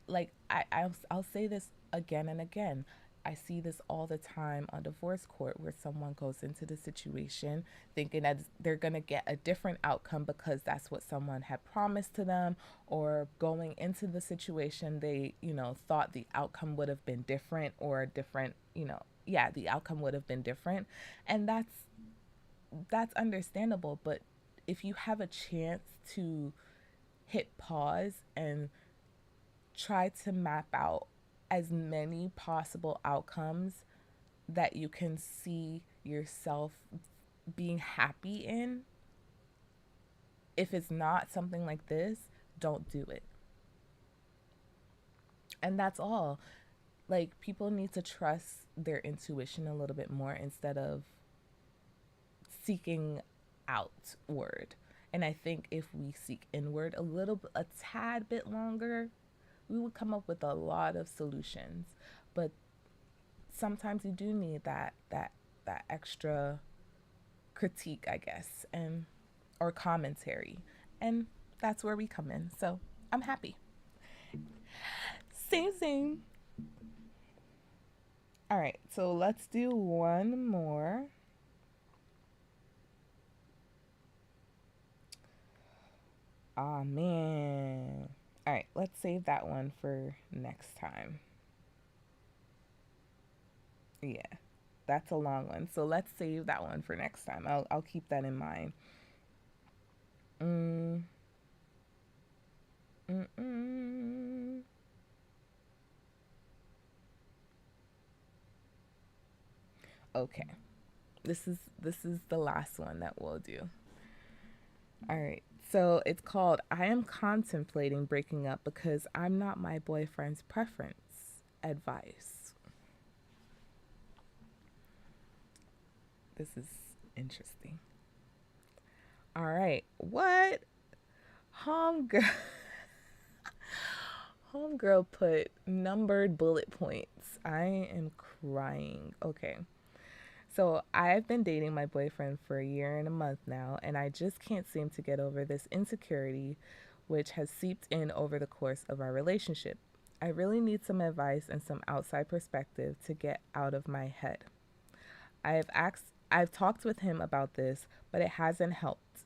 like, I'll say this again and again. I see this all the time on divorce court, where someone goes into the situation thinking that they're going to get a different outcome because that's what someone had promised to them, or going into the situation they, thought the outcome would have been different, or different, yeah, the outcome would have been different. And that's understandable. But if you have a chance to hit pause and try to map out as many possible outcomes that you can see yourself being happy in. If it's not something like this, don't do it. And that's all. Like, people need to trust their intuition a little bit more instead of seeking outward. And I think if we seek inward a tad bit longer, we would come up with a lot of solutions. But sometimes you do need that extra critique, I guess, and or commentary. And that's where we come in. So I'm happy. Same, same. All right, so let's do one more. Aw, man. All right, let's save that one for next time. Yeah, that's a long one. So let's save that one for next time. I'll keep that in mind. Mm, mm, mm. Okay. This is the last one that we'll do. All right. So it's called I am contemplating breaking up because I'm not my boyfriend's preference. Advice. This is interesting. All right. What? Homegirl. Homegirl put numbered bullet points. I am crying. Okay. So I've been dating my boyfriend for a year and a month now, and I just can't seem to get over this insecurity which has seeped in over the course of our relationship. I really need some advice and some outside perspective to get out of my head. I've talked with him about this, but it hasn't helped.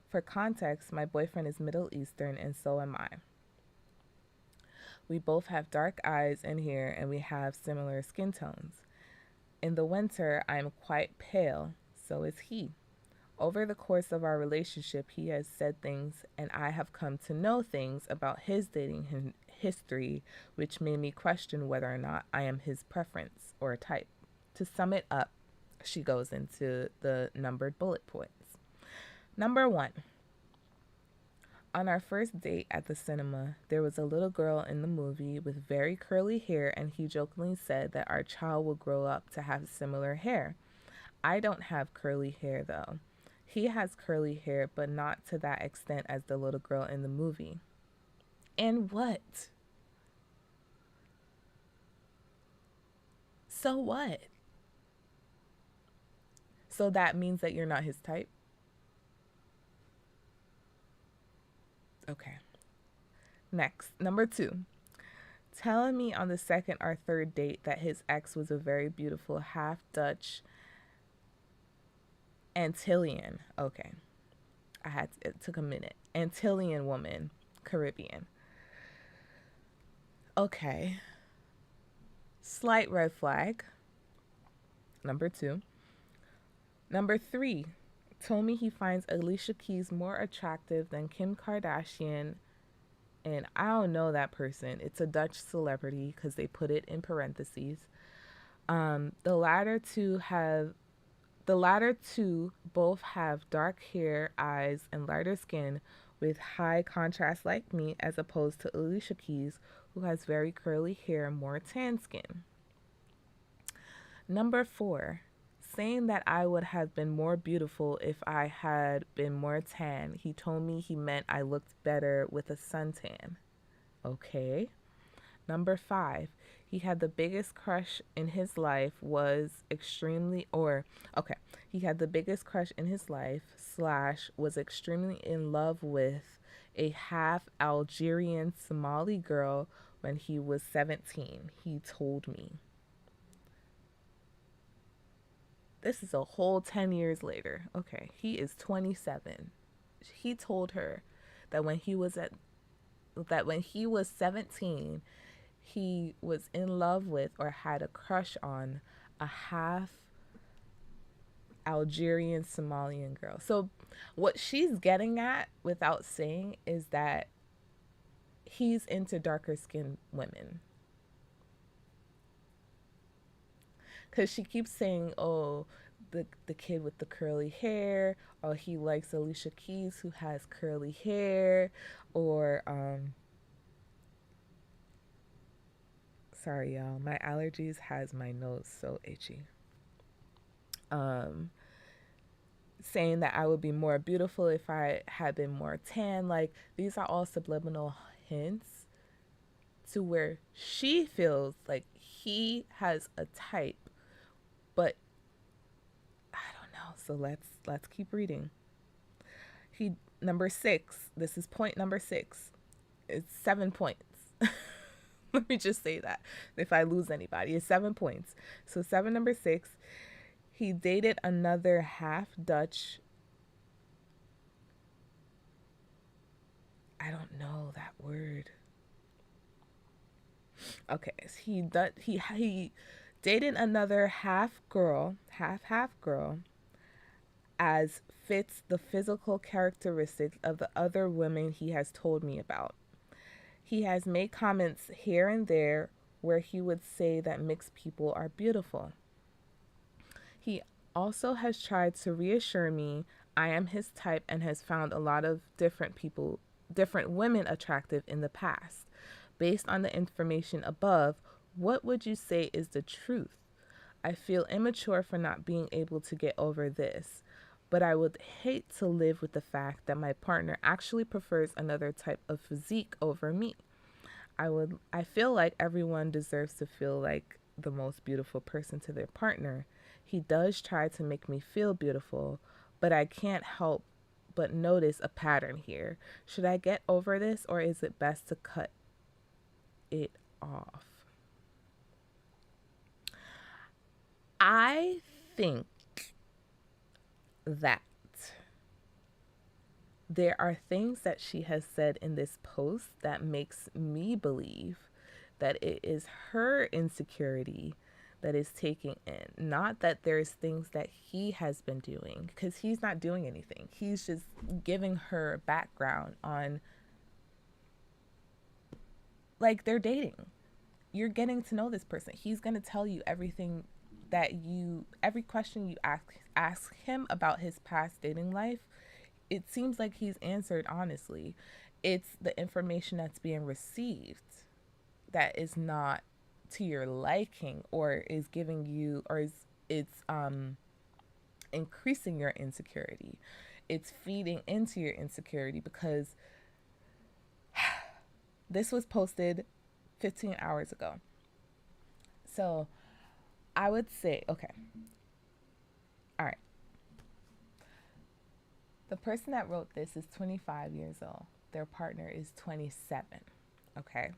For context, my boyfriend is Middle Eastern and so am I. We both have dark eyes and hair and we have similar skin tones. In the winter, I am quite pale, so is he. Over the course of our relationship, he has said things, and I have come to know things about his dating history, which made me question whether or not I am his preference or type. To sum it up, she goes into the numbered bullet points. Number one, on our first date at the cinema, there was a little girl in the movie with very curly hair, and he jokingly said that our child will grow up to have similar hair. I don't have curly hair though. He has curly hair, but not to that extent as the little girl in the movie. And what? So what? So that means that you're not his type? Okay. Next, number two. Telling me on the second or third date that his ex was a very beautiful half Dutch Antillian. Okay. It took a minute. Antillian woman, Caribbean. Okay. Slight red flag. Number two. Number three. Told me he finds Alicia Keys more attractive than Kim Kardashian. And I don't know that person. It's a Dutch celebrity because they put it in parentheses. The latter two have The latter two both have dark hair, eyes, and lighter skin with high contrast like me, as opposed to Alicia Keys, who has very curly hair, more tan skin. Number four, saying that I would have been more beautiful if I had been more tan. He told me he meant I looked better with a suntan. Okay. Number five, he had the biggest crush in his life was extremely, or, okay, he had the biggest crush in his life, slash, was extremely in love with a half Algerian Somali girl when he was 17. He told me. This is a whole 10 years later. Okay, he is 27. He told her that when he was 17, he was in love with or had a crush on a half Algerian Somalian girl. So what she's getting at without saying is that he's into darker skinned women. Because she keeps saying, oh, the kid with the curly hair, or he likes Alicia Keys who has curly hair, or sorry y'all, my allergies has my nose so itchy. Um, saying that I would be more beautiful if I had been more tan. Like, these are all subliminal hints to where she feels like he has a type, but I don't know. So let's keep reading. He number 6. This is point number 6. It's 7 points. Let me just say that if I lose anybody, it's 7 points. So 7 number 6. He dated another half Dutch. I don't know that word. Okay, so he dated another half girl, half girl, as fits the physical characteristics of the other women he has told me about. He has made comments here and there where he would say that mixed people are beautiful. He also has tried to reassure me I am his type and has found a lot of different women attractive in the past. Based on the information above, what would you say is the truth? I feel immature for not being able to get over this, but I would hate to live with the fact that my partner actually prefers another type of physique over me. I feel like everyone deserves to feel like the most beautiful person to their partner. He does try to make me feel beautiful, but I can't help but notice a pattern here. Should I get over this, or is it best to cut it off? I think that there are things that she has said in this post that makes me believe that it is her insecurity that is taking in, not that there's things that he has been doing, because he's not doing anything. He's just giving her background on, like, they're dating. You're getting to know this person. He's going to tell you everything every question you ask him about his past dating life. It seems like he's answered honestly. It's the information that's being received that is not to your liking, or is giving you, or is it's increasing your insecurity. It's feeding into your insecurity, because this was posted 15 hours ago. So I would say, okay, all right. The person that wrote this is 25 years old. Their partner is 27. Okay.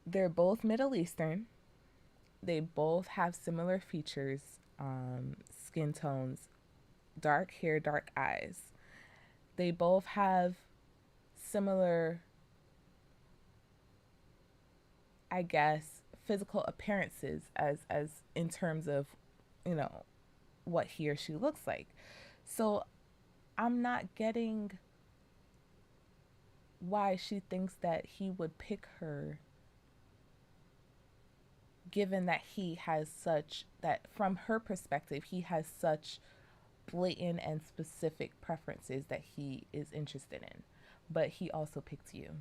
They're both Middle Eastern. They both have similar features, skin tones, dark hair, dark eyes. They both have similar, I guess, physical appearances as in terms of, you know, what he or she looks like. So I'm not getting why she thinks that he would pick her, given that he has such, that from her perspective, he has such blatant and specific preferences that he is interested in. But he also picked you.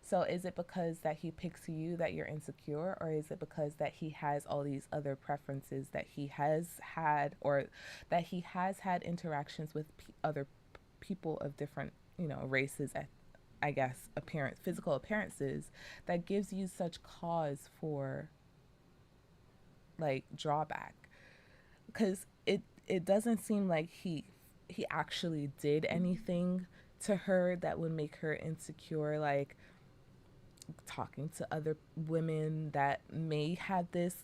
So is it because that he picks you that you're insecure, or is it because that he has all these other preferences that he has had, or that he has had interactions with other people of different, races, I guess, physical appearances, that gives you such cause for, like, drawback? Because it doesn't seem like he actually did anything to her that would make her insecure, like talking to other women that may have this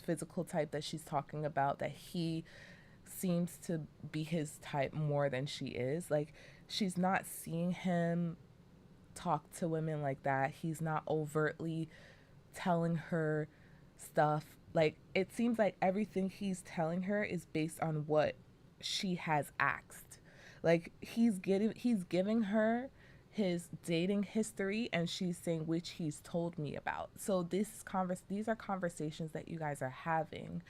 physical type that she's talking about, that he seems to be his type more than she is. Like, she's not seeing him talk to women like that. He's not overtly telling her stuff. Like, it seems like everything he's telling her is based on what she has asked. Like he's giving her his dating history, and she's saying which he's told me about. So these are conversations that you guys are having.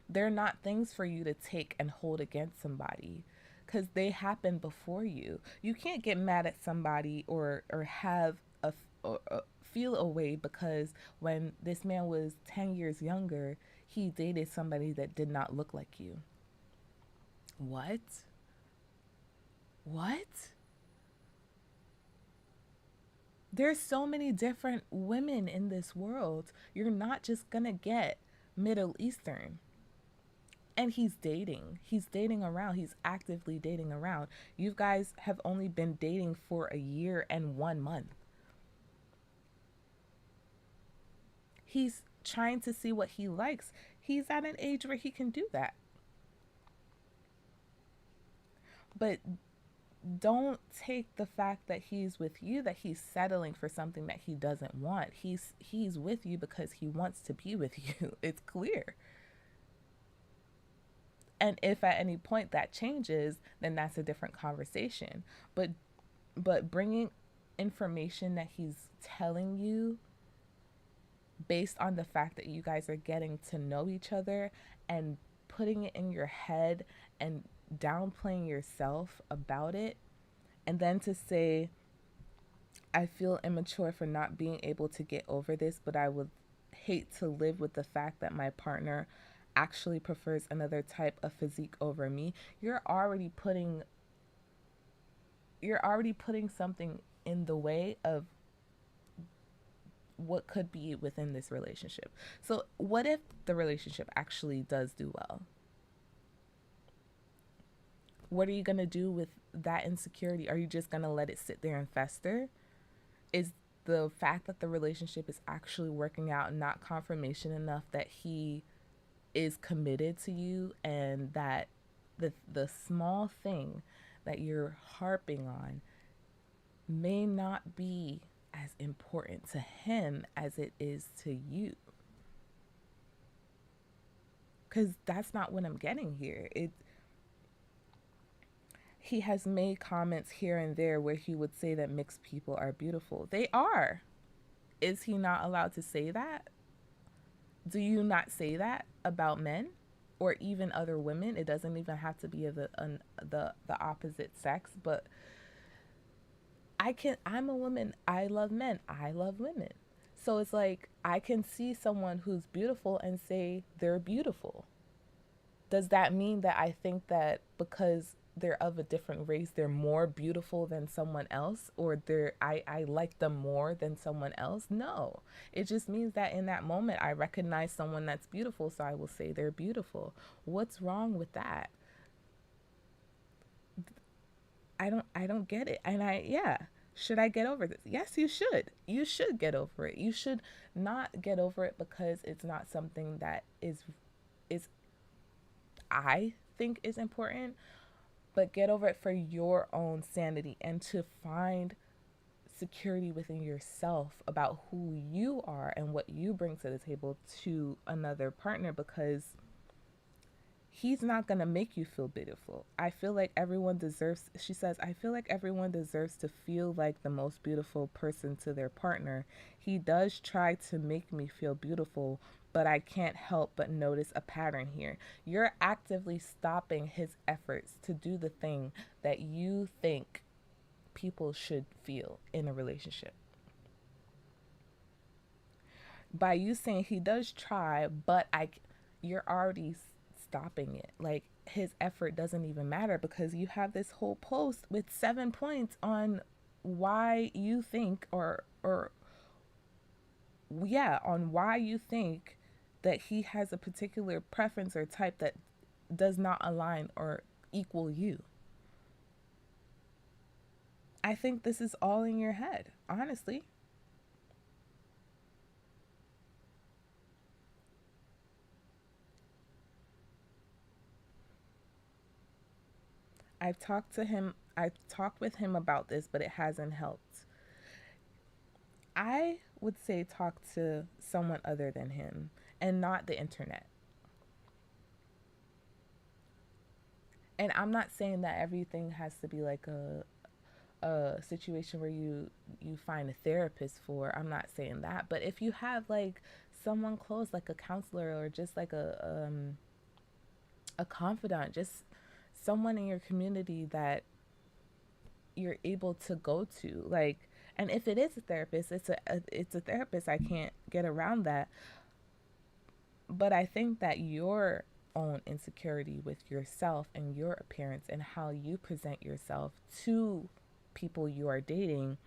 They're not things for you to take and hold against somebody, because they happened before you. You can't get mad at somebody or have or feel a way because when this man was 10 years younger, he dated somebody that did not look like you. What? What? There's so many different women in this world. You're not just gonna get Middle Eastern. And He's dating around. He's actively dating around. You guys have only been dating for a year and 1 month. He's trying to see what he likes. He's at an age where he can do that. But don't take the fact that he's with you, that he's settling for something that he doesn't want. He's with you because he wants to be with you. It's clear. And if at any point that changes, then that's a different conversation. But bringing information that he's telling you based on the fact that you guys are getting to know each other and putting it in your head and downplaying yourself about it, and then to say, I feel immature for not being able to get over this, but I would hate to live with the fact that my partner actually prefers another type of physique over me. You're already putting something in the way of what could be within this relationship. So what if the relationship actually does do well? What are you going to do with that insecurity? Are you just going to let it sit there and fester? Is the fact that the relationship is actually working out not confirmation enough that he is committed to you, and that the small thing that you're harping on may not be as important to him as it is to you? Because that's not what I'm getting here. He has made comments here and there where he would say that mixed people are beautiful. They are. Is he not allowed to say that? Do you not say that about men or even other women? It doesn't even have to be of the opposite sex, but I'm a woman. I love men. I love women. So it's like I can see someone who's beautiful and say they're beautiful. Does that mean that I think that because they're of a different race, they're more beautiful than someone else, or I like them more than someone else? No. It just means that in that moment I recognize someone that's beautiful, so I will say they're beautiful. What's wrong with that? I don't get it. And yeah. Should I get over this? Yes, you should. You should get over it. You should not get over it because it's not something that is I think is important, but get over it for your own sanity and to find security within yourself about who you are and what you bring to the table to another partner, because he's not going to make you feel beautiful. I feel like everyone deserves, she says, I feel like everyone deserves to feel like the most beautiful person to their partner. He does try to make me feel beautiful, but I can't help but notice a pattern here. You're actively stopping his efforts to do the thing that you think people should feel in a relationship. By you saying he does try, but you're already stopping it. Like his effort doesn't even matter because you have this whole post with 7 points on why you think or yeah, on why you think that he has a particular preference or type that does not align or equal you. I think this is all in your head, honestly. I've talked with him about this, but it hasn't helped. I would say talk to someone other than him and not the internet. And I'm not saying that everything has to be like a situation where you find a therapist for. I'm not saying that, but if you have like someone close, like a counselor, or just like a confidant, just someone in your community that you're able to go to, like, and if it is a therapist, it's a therapist. I can't get around that. But I think that your own insecurity with yourself and your appearance and how you present yourself to people you are dating,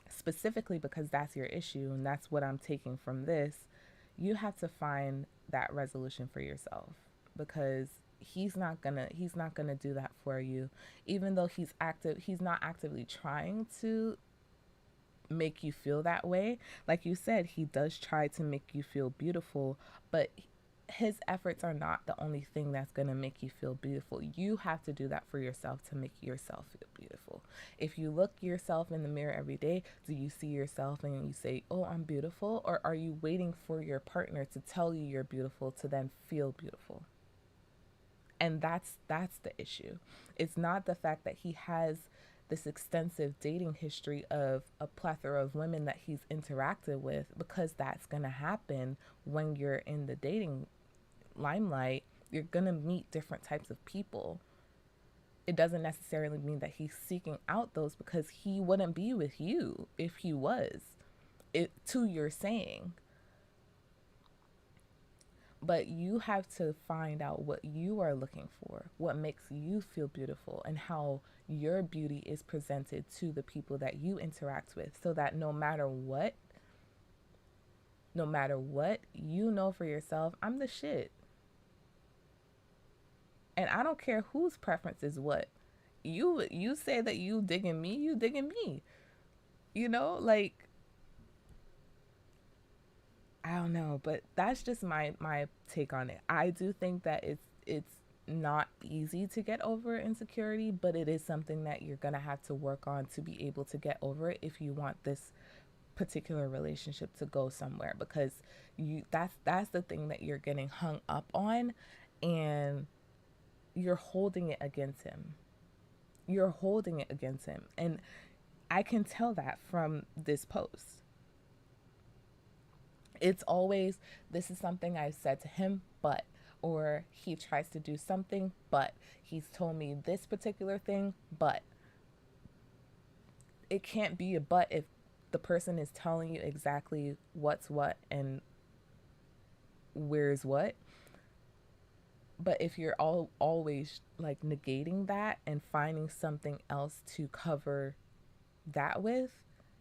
specifically because that's your issue and that's what I'm taking from this, you have to find that resolution for yourself, because he's not gonna do that for you. Even though he's not actively trying to make you feel that way. Like you said, he does try to make you feel beautiful, but his efforts are not the only thing that's going to make you feel beautiful. You have to do that for yourself to make yourself feel beautiful. If you look yourself in the mirror every day, do you see yourself and you say, "Oh, I'm beautiful," or are you waiting for your partner to tell you you're beautiful to then feel beautiful? And that's the issue. It's not the fact that he has this extensive dating history of a plethora of women that he's interacted with, because that's going to happen when you're in the dating limelight. You're going to meet different types of people. It doesn't necessarily mean that he's seeking out those, because he wouldn't be with you if he was, it to your saying. But you have to find out what you are looking for, what makes you feel beautiful, and how your beauty is presented to the people that you interact with, so that no matter what, you know for yourself, I'm the shit. And I don't care whose preference is what. You say that you digging me, you digging me. Like, I don't know, but that's just my take on it. I do think that it's not easy to get over insecurity, but it is something that you're going to have to work on to be able to get over it if you want this particular relationship to go somewhere, because that's the thing that you're getting hung up on, and you're holding it against him. You're holding it against him. And I can tell that from this post. It's always, this is something I said to him, but, or he tries to do something, but he's told me this particular thing, but it can't be a but if the person is telling you exactly what's what and where's what. But if you're always like negating that and finding something else to cover that with,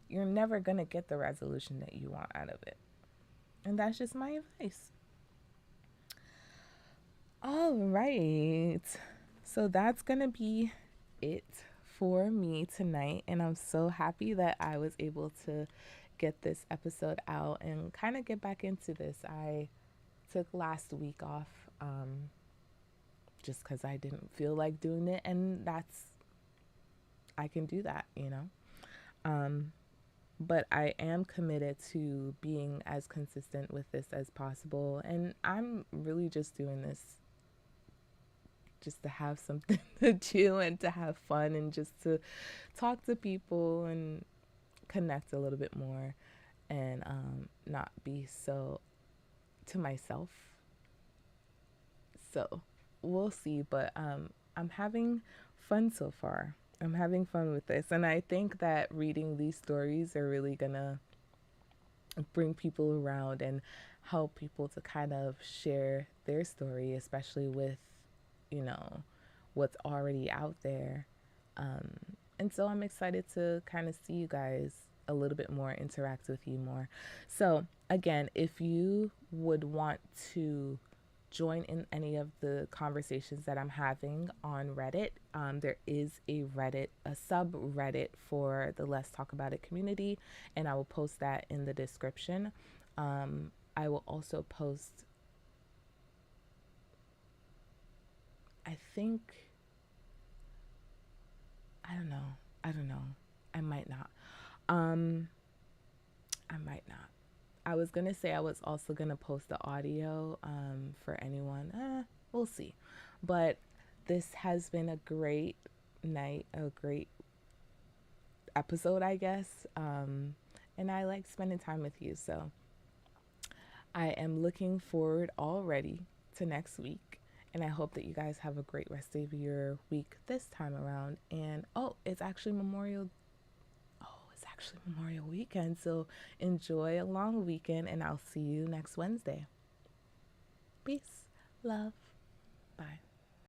you're never going to get the resolution that you want out of it. And that's just my advice. All right. So that's going to be it for me tonight. And I'm so happy that I was able to get this episode out and kind of get back into this. I took last week off just because I didn't feel like doing it. And I can do that. Um, but I am committed to being as consistent with this as possible. And I'm really just doing this just to have something to do and to have fun and just to talk to people and connect a little bit more, and not be so to myself. So we'll see, but I'm having fun so far. I'm having fun with this, and I think that reading these stories are really gonna bring people around and help people to kind of share their story, especially with, you know, what's already out there. Um, and so I'm excited to kind of see you guys a little bit more, interact with you more. So, again, if you would want to join in any of the conversations that I'm having on Reddit, there is a subreddit for the Let's Talk About It community, and I will post that in the description. I will also post, I think, I don't know. I don't know. I might not. Um, I might not. I was gonna say I was also gonna post the audio for anyone. We'll see. But This has been a great night, a great episode, I guess. And I like spending time with you. So I am looking forward already to next week. And I hope that you guys have a great rest of your week this time around. And it's actually Memorial Weekend. So enjoy a long weekend, and I'll see you next Wednesday. Peace, love, bye.